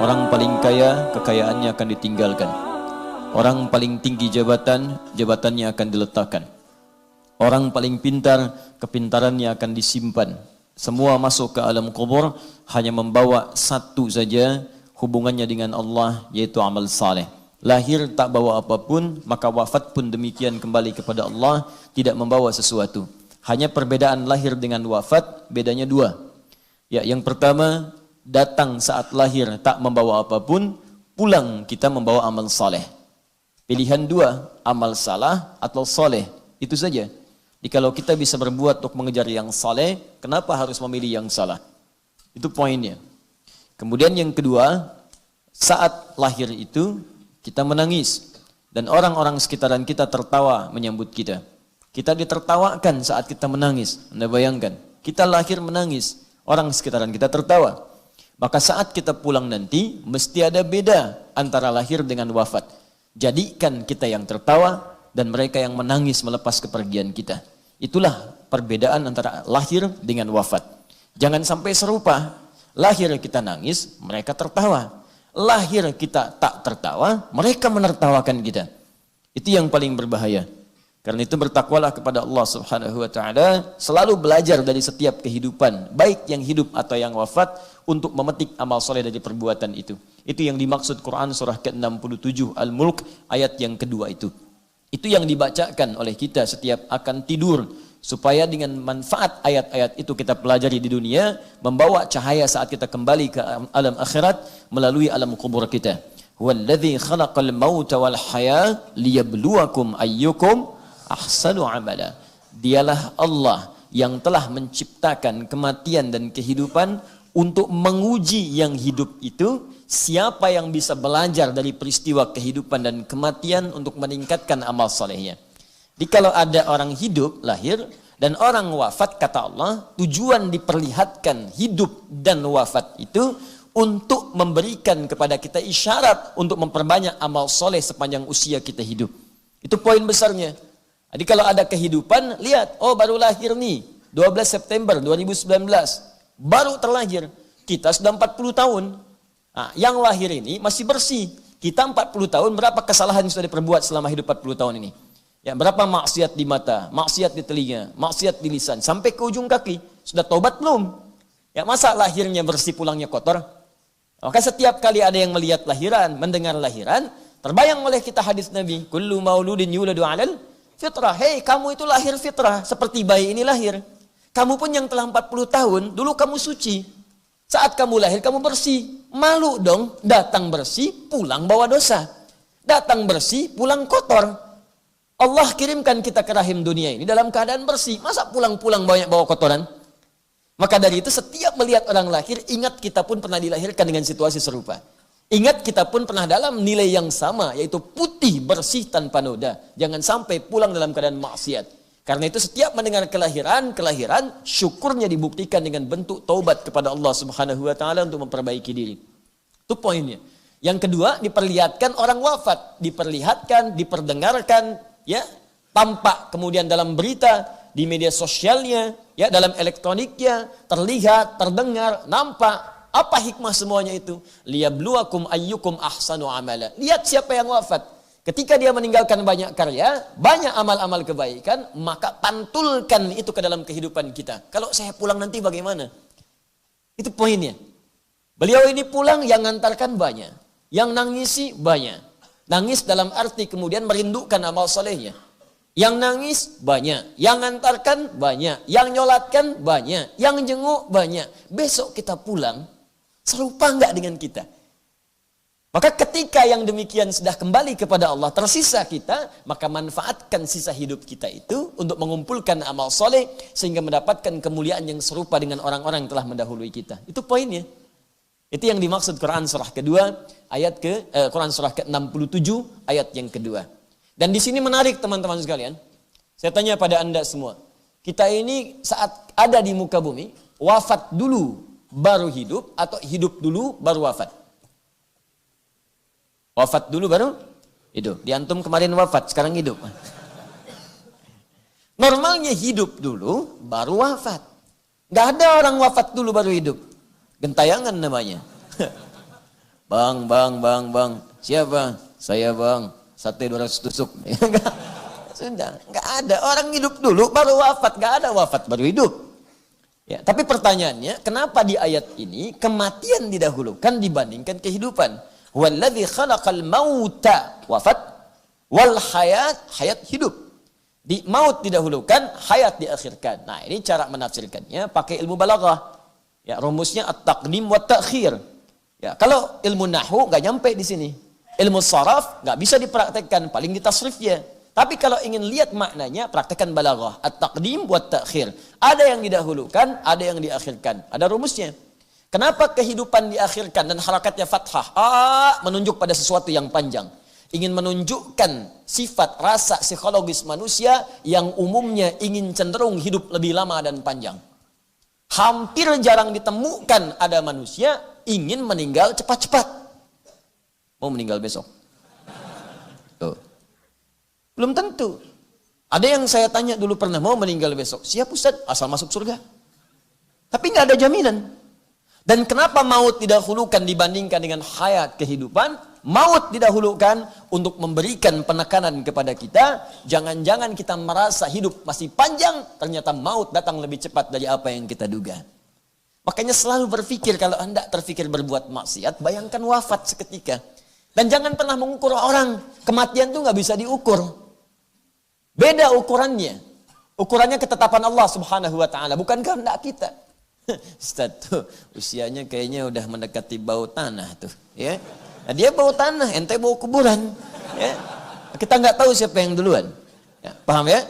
Orang paling kaya, kekayaannya akan ditinggalkan. Orang paling tinggi jabatan, jabatannya akan diletakkan. Orang paling pintar, kepintarannya akan disimpan. Semua masuk ke alam kubur hanya membawa satu saja hubungannya dengan Allah, yaitu amal saleh. Lahir tak bawa apapun, maka wafat pun demikian kembali kepada Allah, tidak membawa sesuatu. Hanya perbedaan lahir dengan wafat, bedanya dua. Ya, yang pertama, datang saat lahir tak membawa apapun, pulang kita membawa amal saleh. Pilihan dua, amal salah atau saleh, itu saja. Jadi kalau kita bisa berbuat untuk mengejar yang saleh, kenapa harus memilih yang salah? Itu poinnya. Kemudian yang kedua, saat lahir itu kita menangis dan orang-orang sekitaran kita tertawa menyambut kita. Kita ditertawakan saat kita menangis. Anda bayangkan, kita lahir menangis, orang sekitaran kita tertawa. Maka saat kita pulang nanti, mesti ada beda antara lahir dengan wafat. Jadikan kita yang tertawa dan mereka yang menangis melepas kepergian kita. Itulah perbedaan antara lahir dengan wafat. Jangan sampai serupa. Lahir kita nangis, mereka tertawa. Lahir kita tak tertawa, mereka menertawakan kita. Itu yang paling berbahaya. Karena itu bertakwalah kepada Allah Subhanahu wa taala, selalu belajar dari setiap kehidupan, baik yang hidup atau yang wafat, untuk memetik amal soleh dari perbuatan itu. Itu yang dimaksud Quran surah ke-67 Al-Mulk ayat yang kedua itu. Itu yang dibacakan oleh kita setiap akan tidur, supaya dengan manfaat ayat-ayat itu kita pelajari di dunia, membawa cahaya saat kita kembali ke alam akhirat melalui alam kubur kita. Huwallazi khalaqal mauta wal haya liyabluwakum ayyukum ahsanu amala. Dialah Allah yang telah menciptakan kematian dan kehidupan untuk menguji yang hidup itu, siapa yang bisa belajar dari peristiwa kehidupan dan kematian untuk meningkatkan amal solehnya. Jadi kalau ada orang hidup, lahir, dan orang wafat, kata Allah, tujuan diperlihatkan hidup dan wafat itu untuk memberikan kepada kita isyarat untuk memperbanyak amal soleh sepanjang usia kita hidup. Itu poin besarnya. Jadi kalau ada kehidupan, lihat, oh baru lahir nih, 12 September 2019. Baru terlahir, kita sudah 40 tahun. Nah, yang lahir ini masih bersih. Kita 40 tahun, berapa kesalahan yang sudah diperbuat selama hidup 40 tahun ini? Ya, berapa maksiat di mata, maksiat di telinga, maksiat di lisan, sampai ke ujung kaki. Sudah tobat belum? Ya, masa lahirnya bersih, pulangnya kotor? Maka setiap kali ada yang melihat lahiran, mendengar lahiran, terbayang oleh kita hadis Nabi, kullu mauludin yuladu 'alal fitrah. Hei, kamu itu lahir fitrah, seperti bayi ini lahir. Kamu pun yang telah 40 tahun, dulu kamu suci. Saat kamu lahir, kamu bersih. Malu dong, datang bersih, pulang bawa dosa. Datang bersih, pulang kotor. Allah kirimkan kita ke rahim dunia ini dalam keadaan bersih. Masa pulang-pulang banyak bawa kotoran? Maka dari itu setiap melihat orang lahir, ingat kita pun pernah dilahirkan dengan situasi serupa. Ingat kita pun pernah dalam nilai yang sama, yaitu putih, bersih, tanpa noda. Jangan sampai pulang dalam keadaan maksiat. Karena itu setiap mendengar kelahiran, syukurnya dibuktikan dengan bentuk taubat kepada Allah Subhanahu wa taala untuk memperbaiki diri. Itu poinnya. Yang kedua, diperlihatkan orang wafat, diperlihatkan, diperdengarkan, ya, tampak kemudian dalam berita, di media sosialnya, ya, dalam elektroniknya, terlihat, terdengar, nampak. Apa hikmah semuanya itu? Liyabluwakum ayyukum ahsanu amala. Lihat siapa yang wafat. Ketika dia meninggalkan banyak karya, banyak amal-amal kebaikan, maka pantulkan itu ke dalam kehidupan kita. Kalau saya pulang nanti bagaimana? Itu poinnya. Beliau ini pulang, yang ngantarkan banyak. Yang nangisi banyak. Nangis dalam arti kemudian merindukan amal solehnya. Yang nangis banyak. Yang ngantarkan banyak. Yang nyolatkan banyak. Yang jenguk banyak. Besok kita pulang, serupa enggak dengan kita? Maka ketika yang demikian sudah kembali kepada Allah, tersisa kita, maka manfaatkan sisa hidup kita itu untuk mengumpulkan amal soleh, sehingga mendapatkan kemuliaan yang serupa dengan orang-orang yang telah mendahului kita. Itu poinnya. Itu yang dimaksud Quran surah kedua, Quran surah ke-67, ayat yang kedua. Dan di sini menarik teman-teman sekalian, saya tanya pada anda semua, kita ini saat ada di muka bumi, wafat dulu baru hidup, atau hidup dulu baru wafat? Wafat dulu baru hidup. Di antum kemarin wafat, sekarang hidup. Normalnya hidup dulu, baru wafat. Gak ada orang wafat dulu baru hidup. Gentayangan namanya. Bang. Siapa? Saya bang. Sate 200 tusuk. Sudah, nggak ada. Orang hidup dulu baru wafat, nggak ada wafat baru hidup. Ya, tapi pertanyaannya, kenapa di ayat ini kematian didahulukan dibandingkan kehidupan? Walladzi khalaqal mauta, wafat, wal hayat hidup. Di maut didahulukan, hayat diakhirkan. Nah, ini cara menafsirkannya pakai ilmu balaghah. Ya, rumusnya at-taqdim wa ta'khir. Ya, kalau ilmu nahwu nggak nyampe di sini. Ilmu saraf nggak bisa dipraktekkan, paling di tasrifnya. Tapi kalau ingin lihat maknanya, praktekkan balaghah, at-taqdim wa ta'khir. Ada yang didahulukan, ada yang diakhirkan. Ada rumusnya. Kenapa kehidupan diakhirkan dan harakatnya fathah? Menunjuk pada sesuatu yang panjang. Ingin menunjukkan sifat rasa psikologis manusia yang umumnya ingin cenderung hidup lebih lama dan panjang. Hampir jarang ditemukan ada manusia ingin meninggal cepat-cepat. Mau meninggal besok? Tuh. Belum tentu. Ada yang saya tanya dulu pernah, mau meninggal besok? Siap Ustaz, asal masuk surga. Tapi nggak ada jaminan. Dan kenapa maut didahulukan dibandingkan dengan hayat kehidupan? Maut didahulukan untuk memberikan penekanan kepada kita. Jangan-jangan kita merasa hidup masih panjang, ternyata maut datang lebih cepat dari apa yang kita duga. Makanya selalu berpikir, kalau Anda terpikir berbuat maksiat, bayangkan wafat seketika. Dan jangan pernah mengukur orang. Kematian itu nggak bisa diukur. Beda ukurannya. Ukurannya ketetapan Allah Subhanahu wa taala, bukan kehendak kita. Ustaz tuh usianya kayaknya udah mendekati bau tanah tuh, ya. Nah, dia bau tanah, ente bau kuburan, ya. Kita nggak tahu siapa yang duluan. Ya, paham ya?